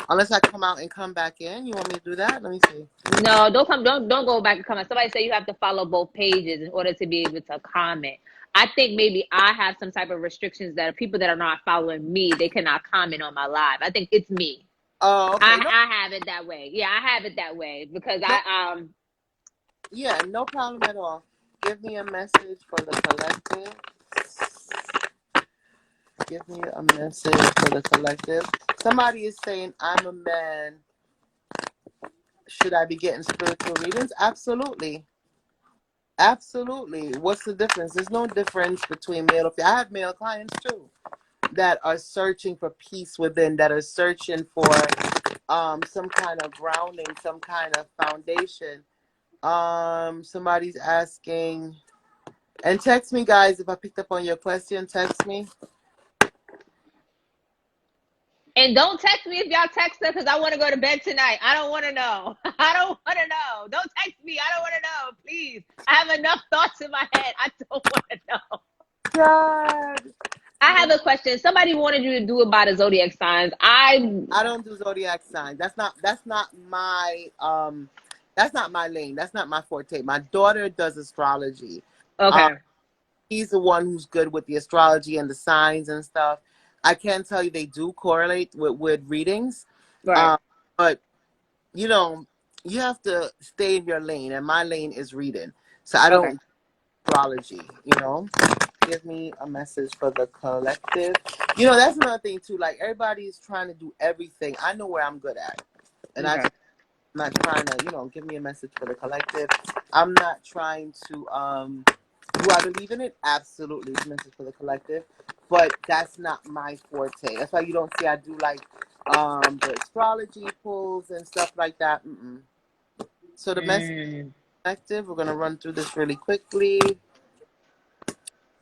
Unless I come out and come back in. You want me to do that? Let me see. No, don't come. Don't go back and comment. Somebody say you have to follow both pages in order to be able to comment. I think maybe I have some type of restrictions that people that are not following me, they cannot comment on my live. I think it's me. Oh, okay. No, I have it that way. Yeah, I have it that way because no. I. Yeah, no problem at all. Give me a message for the collective. Give me a message for the collective. Somebody is saying, I'm a man. Should I be getting spiritual readings? Absolutely. Absolutely. What's the difference? There's no difference between male and female. I have male clients too. that are searching for peace within, that are searching for some kind of grounding, some kind of foundation. Somebody's asking, and text me, guys, if I picked up on your question. Text me. And don't text me if y'all text her, because I want to go to bed tonight. I don't want to know. I don't want to know. Don't text me. I don't want to know. Please. I have enough thoughts in my head. I don't want to know. God. I have a question. Somebody wanted you to do about the zodiac signs. I don't do zodiac signs. That's not my that's not my lane. That's not my forte. My daughter does astrology. Okay. He's the one who's good with the astrology and the signs and stuff. I can tell you they do correlate with readings. Right. But you know, you have to stay in your lane, and my lane is reading. So I Okay. don't astrology, you know. Give me a message for the collective. You know, that's another thing too. Like, everybody's trying to do everything. I know where I'm good at. And Okay. I'm not trying to, give me a message for the collective. I'm not trying to do I believe in it? Absolutely. It's a message for the collective. But that's not my forte. That's why you don't see I do like the astrology pulls and stuff like that. So the message collective, we're gonna run through this really quickly.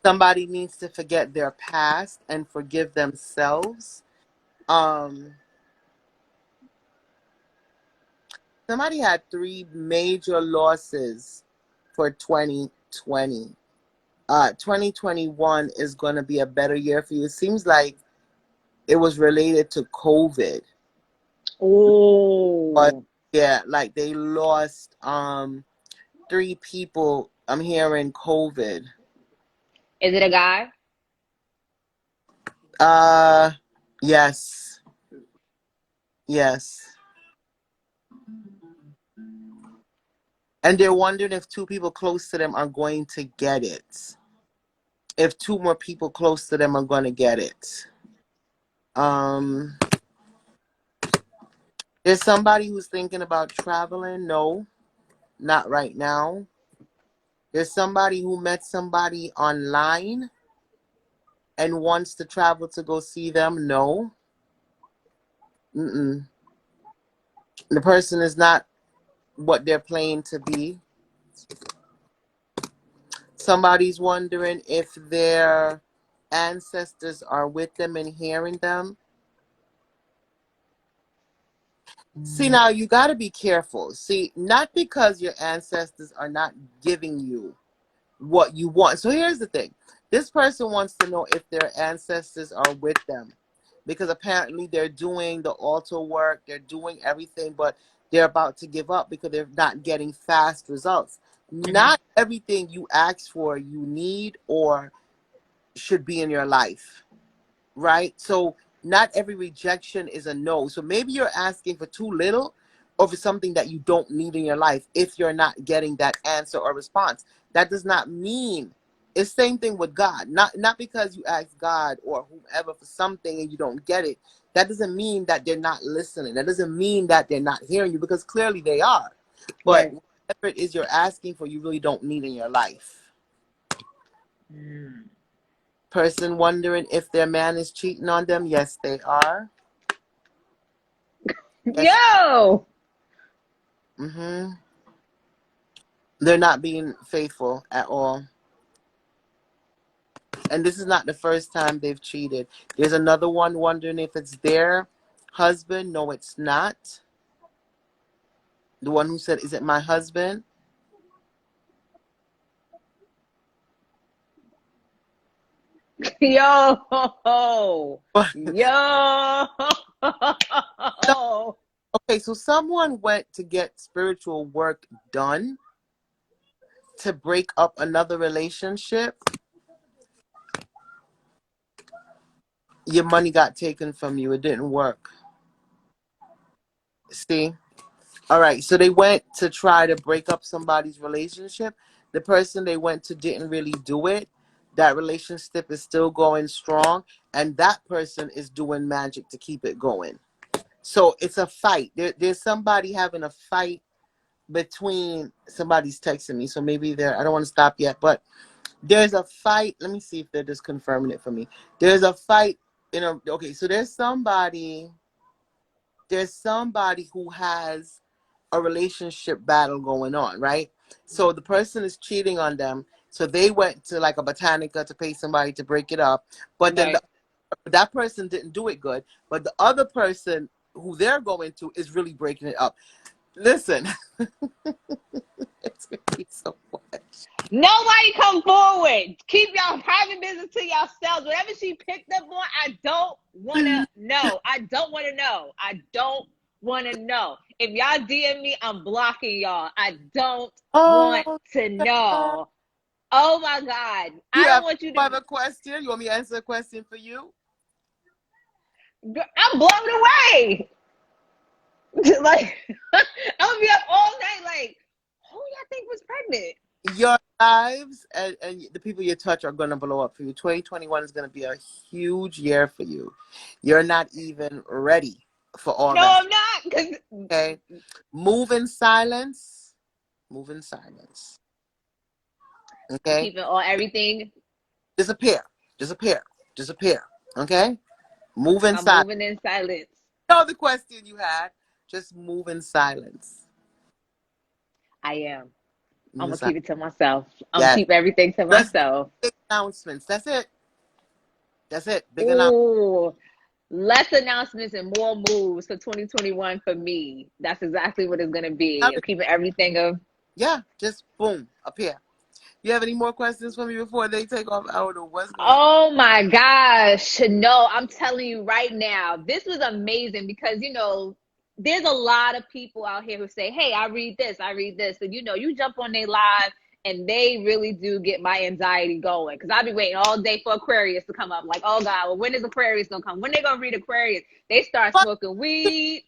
Somebody needs to forget their past and forgive themselves. Somebody had 3 major losses for 2020. 2021 is going to be a better year for you. It seems like it was related to COVID. But Oh. yeah, like they lost 3 people. I'm hearing COVID. Is it a guy? Yes. Yes. And they're wondering if 2 people close to them are going to get it. If 2 more people close to them are going to get it. There's somebody who's thinking about traveling. No, not right now. There's somebody who met somebody online and wants to travel to go see them. No. The person is not what they're playing to be. Somebody's wondering if their ancestors are with them and hearing them. See, now you got to be careful. See, not because your ancestors are not giving you what you want. So here's the thing. This person wants to know if their ancestors are with them, because apparently they're doing the altar work, they're doing everything, but they're about to give up because they're not getting fast results. Not everything you ask for you need or should be in your life, right? So not every rejection is a no. So maybe you're asking for too little or for something that you don't need in your life if you're not getting that answer or response. That does not mean it's the same thing with God. Not because you ask God or whomever for something and you don't get it. That doesn't mean that they're not listening. That doesn't mean that they're not hearing you, because clearly they are. But Right. whatever it is you're asking for, you really don't need in your life. Person wondering if their man is cheating on them. Yes, they are. Yes. Yo. They're not being faithful at all. And this is not the first time they've cheated. There's another one wondering if it's their husband. No, it's not. The one who said, "Is it my husband?" Yo. Yo. Okay, so someone went to get spiritual work done to break up another relationship. Your money got taken from you. It didn't work. See? All right, so they went to try to break up somebody's relationship. The person they went to didn't really do it. That relationship is still going strong, and that person is doing magic to keep it going. So it's a fight. There's somebody having a fight between, somebody's texting me, so maybe I don't want to stop yet, but there's a fight. Let me see if they're just confirming it for me. There's a fight okay, so there's somebody who has a relationship battle going on, right? So the person is cheating on them. So they went to like a Botanica to pay somebody to break it up. But then Right. that person didn't do it good. But the other person who they're going to is really breaking it up. Listen, it's going to be so much. Nobody come forward. Keep y'all private business to yourselves. Whatever she picked up on, I don't want to know. I don't want to know. I don't want to know. If y'all DM me, I'm blocking y'all. I don't want Oh, to know. Oh my God. you I don't have want you another to. question? You want me to answer a question for you? I'm blown away. Like, I'm going to be up all night. Like, who y'all think was pregnant? Your lives and the people you touch are going to blow up for you. 2021 is going to be a huge year for you. You're not even ready for all No, that. I'm not. Cause Okay? Move in silence. Move in silence. I'm Okay? keeping all everything. Disappear. Disappear. Disappear. Okay? Move in I'm silence. moving in silence. No, the question you had. Just move in silence. I am. I'm Move in gonna keep silence. it to myself. I'm gonna Yes. keep everything to Just myself. big announcements. That's it. That's it. Big announcement. Ooh, less announcements and more moves for 2021 for me. That's exactly what it's gonna be. I'm keeping everything of. Yeah, just boom, appear. You have any more questions for me before they take off? I don't know what's going on. Oh my gosh. No, I'm telling you right now, this was amazing because, there's a lot of people out here who say, hey, I read this, I read this. And, you jump on their live and they really do get my anxiety going. Because I'll be waiting all day for Aquarius to come up. Like, oh God, well, when is Aquarius going to come? When they going to read Aquarius? They start But smoking weed.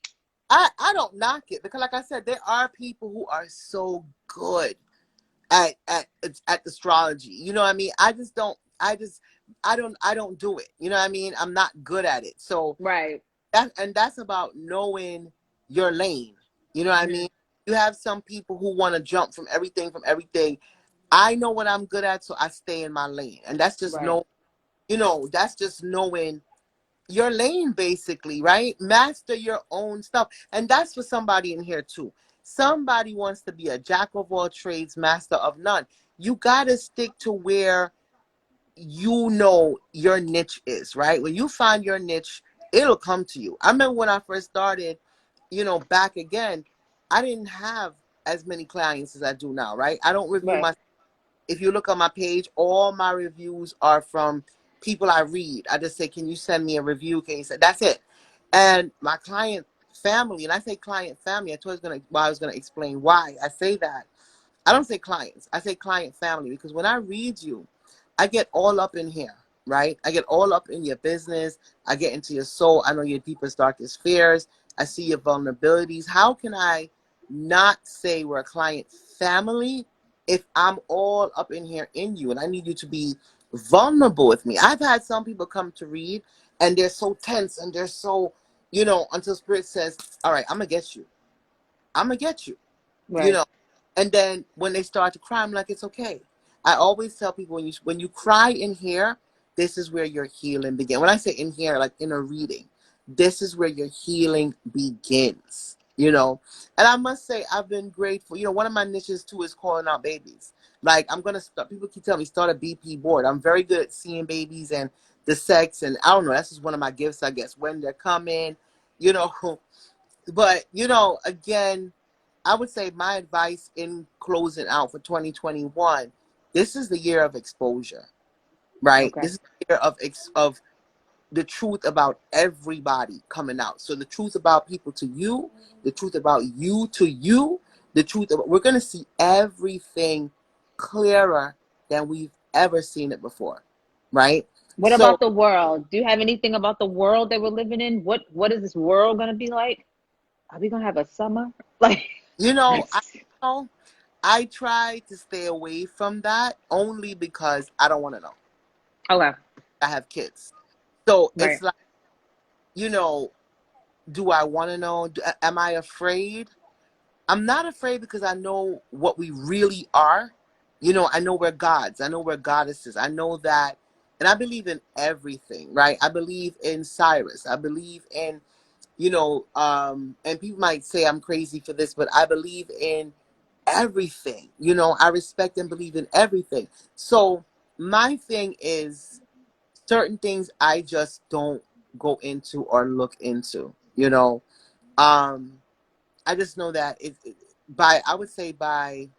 I don't knock it because, like I said, there are people who are so good at astrology. You know what I mean? I don't do it. You know what I mean? I'm not good at it. So Right. that's about knowing your lane. You know what I Mm-hmm. mean? You have some people who want to jump from everything. I know what I'm good at, so I stay in my lane. And that's just Right. that's just knowing your lane, basically, right? Master your own stuff. And that's for somebody in here too. Somebody wants to be a jack of all trades, master of none. You got to stick to where your niche is, right? When you find your niche, it'll come to you. I remember when I first started, back again, I didn't have as many clients as I do now, right? I don't review Right. my If you look on my page, all my reviews are from people I read. I just say, can you send me a review? Can you say that's it? And my client family, and I say client family, I was gonna explain why I say that. I don't say clients. I say client family because when I read you, I get all up in here, right? I get all up in your business. I get into your soul. I know your deepest, darkest fears. I see your vulnerabilities. How can I not say we're a client family if I'm all up in here in you and I need you to be vulnerable with me? I've had some people come to read and they're so tense and they're so, until Spirit says, all right, I'm going to get you. I'm going to get you, you Right. know. And then when they start to cry, I'm like, it's okay. I always tell people when you cry in here, this is where your healing begins. When I say in here, like in a reading, this is where your healing begins. And I must say I've been grateful. One of my niches too is calling out babies. Like I'm gonna start. People keep telling me start a BP board. I'm very good at seeing babies and the sex, and I don't know. That's just one of my gifts, I guess. When they're coming, you know. But again, I would say my advice in closing out for 2021, this is the year of exposure, right? Okay. This is the year of the truth about everybody coming out. So the truth about people to you, the truth about you to you, we're going to see everything clearer than we've ever seen it before, right? What So, about the world? Do you have anything about the world that we're living in? What is this world gonna be like? Are we gonna have a summer? Like, you know, I, that's you know, I try to stay away from that only because I don't want to know. okay. I have kids. So Right. it's like, you know, do I want to know? Am I afraid? I'm not afraid because I know what we really are. I know we're gods. I know we're goddesses. I know that And I believe in everything, right? I believe in Cyrus. I believe in, and people might say I'm crazy for this, but I believe in everything. I respect and believe in everything. So my thing is, certain things I just don't go into or look into. I just know that I would say by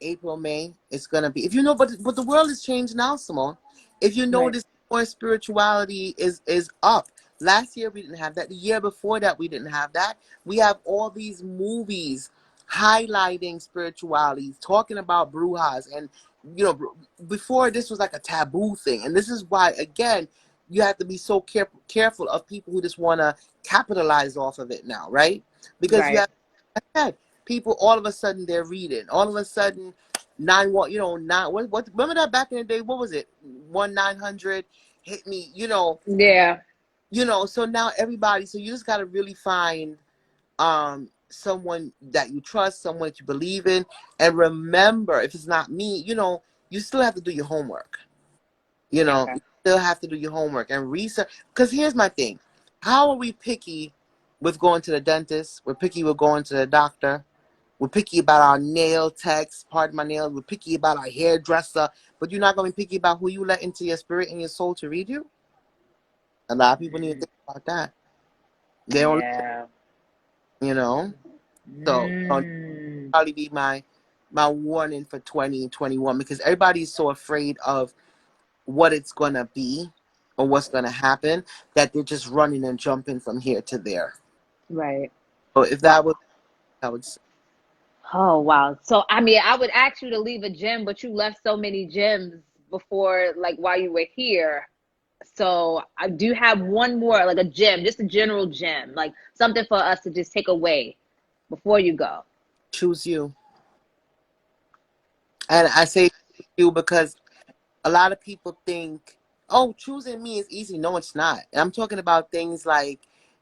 April, May, it's gonna be. If you know, but the world has changed now, Simone. If you Right. notice, more spirituality is up. Last year we didn't have that. The year before that we didn't have that. We have all these movies highlighting spirituality, talking about brujas, and before this was like a taboo thing. And this is why, again, you have to be so careful of people who just want to capitalize off of it now, right? Because you Right. have, like I said, people all of a sudden they're reading. All of a sudden, nine. What? Remember that back in the day? What was it? 1-900 hit me. Yeah. So now everybody. So you just got to really find someone that you trust, someone that you believe in, and remember, if it's not me, you still have to do your homework. Okay. You still have to do your homework and research. Because here's my thing: how are we picky with going to the dentist? We're picky with going to the doctor. We're picky about our nail techs, pardon my nails. We're picky about our hairdresser, but you're not going to be picky about who you let into your spirit and your soul to read you. A lot of people need to Mm, think about that. They don't, yeah. you know. So Mm, probably be my warning for 2021, because everybody's so afraid of what it's gonna be or what's gonna happen that they're just running and jumping from here to there. right. So if Wow. that was, I would say, Oh, wow. So, I mean, I would ask you to leave a gym, but you left so many gyms before, like, while you were here. So, I do have one more, like a gym, just a general gym, like something for us to just take away before you go. choose you. And I say you because a lot of people think, oh, choosing me is easy. No, it's not. And I'm talking about things like,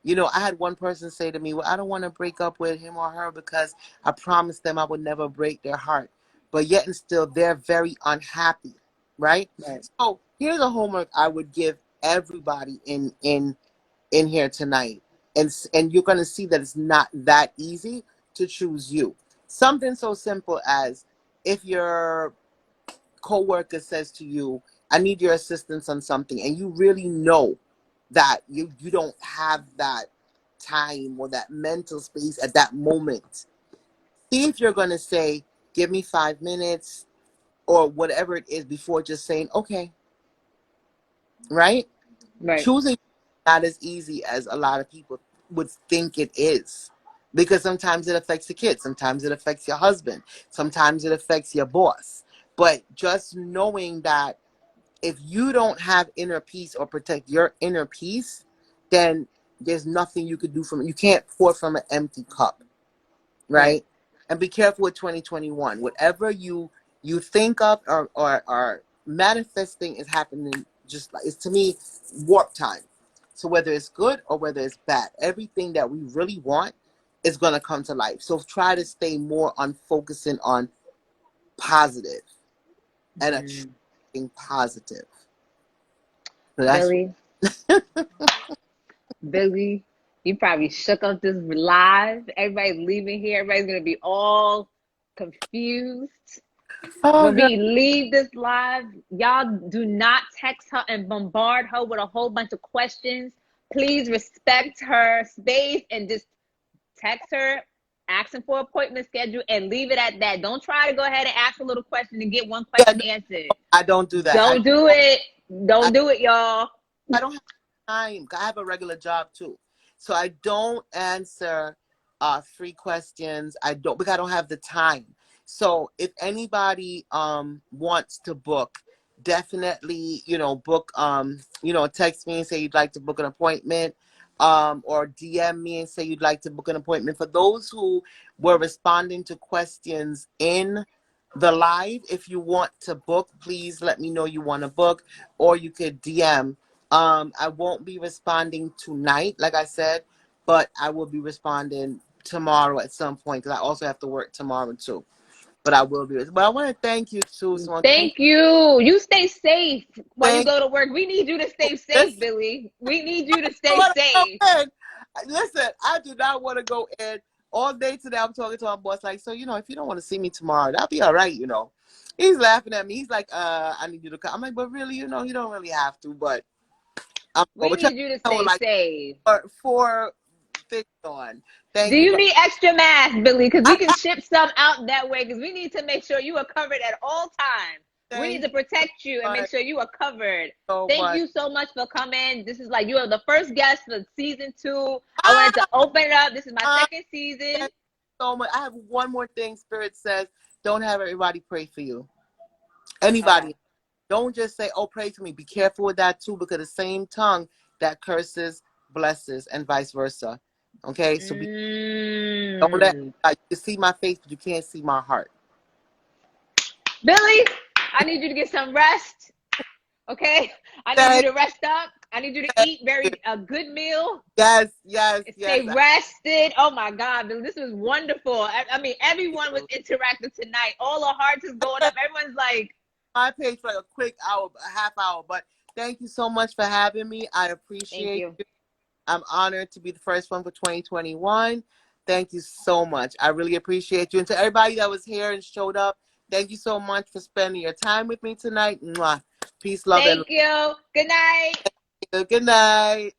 I had one person say to me, well, I don't want to break up with him or her because I promised them I would never break their heart. But yet and still, they're very unhappy, right? Right. So here's a homework I would give everybody in here tonight. And you're going to see that it's not that easy to choose you. Something so simple as, if your coworker says to you, I need your assistance on something, and you really know that you don't have that time or that mental space at that moment, see if you're going to say, give me 5 minutes or whatever it is, before just saying, okay, right? Right. Choosing not as easy as a lot of people would think it is, because sometimes it affects the kids, sometimes it affects your husband, sometimes it affects your boss. But just knowing that if you don't have inner peace or protect your inner peace, then there's nothing you could do from it. You can't pour from an empty cup, Right. right? And be careful with 2021. Whatever you think of or manifesting is happening, just like, it's, to me, warp time. So whether it's good or whether it's bad, everything that we really want is going to come to life. So try to stay more on focusing on positive and Mm. attracting positive. So that's Billy, Billy, you probably shook up this live. Everybody's leaving here. Everybody's gonna be all confused. oh When god. we leave this live, y'all do not text her and bombard her with a whole bunch of questions. Please respect her space and just text her, asking for appointment schedule, and leave it at that. Don't try to go ahead and ask a little question and get one Yeah, question no, answered. I don't do that. Don't do it. Don't do it, y'all. I don't have time. I have a regular job too, so I don't answer free questions. I don't, because I don't have the time. So if anybody wants to book, definitely, book, text me and say you'd like to book an appointment, or DM me and say you'd like to book an appointment. For those who were responding to questions in the live, if you want to book, please let me know you want to book, or you could DM. I won't be responding tonight, like I said, but I will be responding tomorrow at some point, because I also have to work tomorrow too. but I will do it. But I want to thank you too. So Thank you. You stay safe while you thank go to work. We need you to stay this. safe, Billy. We need you to stay I wanna safe. go in. Listen, I do not want to go in all day today. I'm talking to my boss like, so if you don't want to see me tomorrow, that'll be all right. He's laughing at me. He's like, I need you to come. I'm like, but really, you don't really have to. But We but you need you to know, stay like safe. four things on. Do Thank you. you need extra masks, Billy? Because we I can ship some out that way because we need to make sure you are covered at all times. We need thank to protect you and make you sure you are covered. so Thank much. you so much for coming. This is like you are the first guest for season 2. I Ah, wanted to open it up. This is my ah, second season. thank you so much. I have one more thing. Spirit says, don't have everybody pray for you. Okay. Anybody. Don't just say, oh, pray for me. Be careful with that too, because the same tongue that curses blesses and vice versa. Okay? So don't let Mm. you see my face, but you can't see my heart. Billy, I need you to get some rest. Okay? I need you Thank, to rest up. I need you to thank eat you. a good meal. Yes, yes, Stay yes. rested. Oh my God, Billy, this was wonderful. I mean, everyone was interactive tonight. All the hearts is going up. Everyone's like, My page for like a quick hour, a half hour, but thank you so much for having me. I thank appreciate you. you. I'm honored to be the first one for 2021. Thank you so much. I really appreciate you. And to everybody that was here and showed up, thank you so much for spending your time with me tonight. Mwah. Peace, love, and Thank you. Good night. good night.